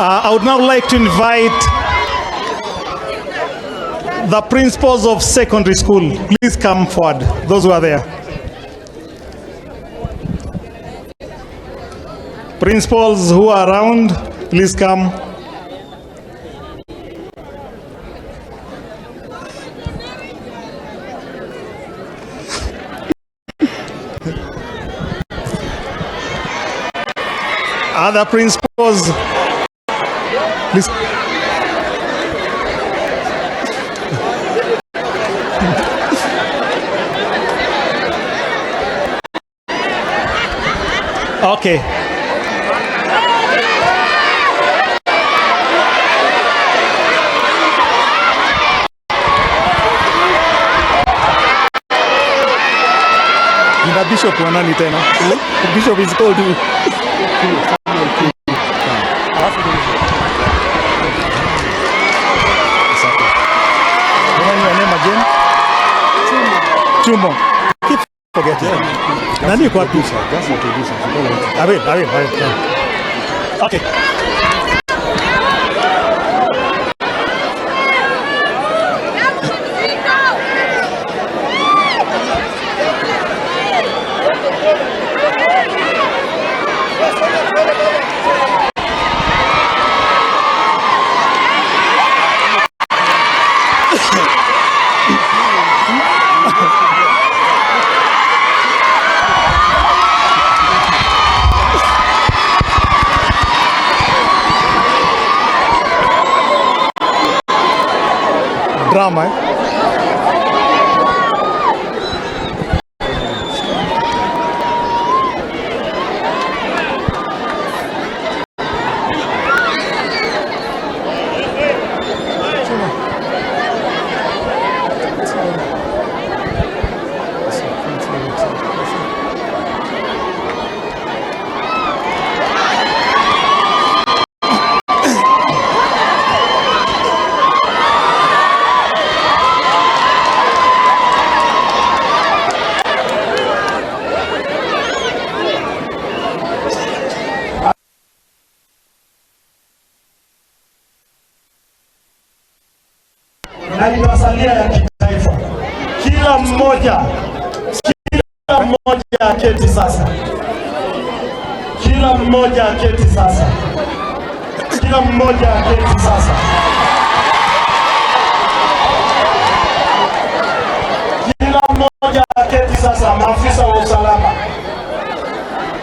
I would now like to invite the principals of secondary school. Please come forward, those who are there. Principals who are around, please come. Other principals, please. Okay. Jina Bishop wanani tena? Bishop is called you. Chumo. Keep forgetting. Nani kwa pisa? Just introduce. I will. Okay. Drama, eh? Na inasalia ya kitaifa. Kila mmoja aketi sasa. Kila mmoja aketi sasa. Kila mmoja aketi sasa. Kila mmoja aketi sasa. Maafisa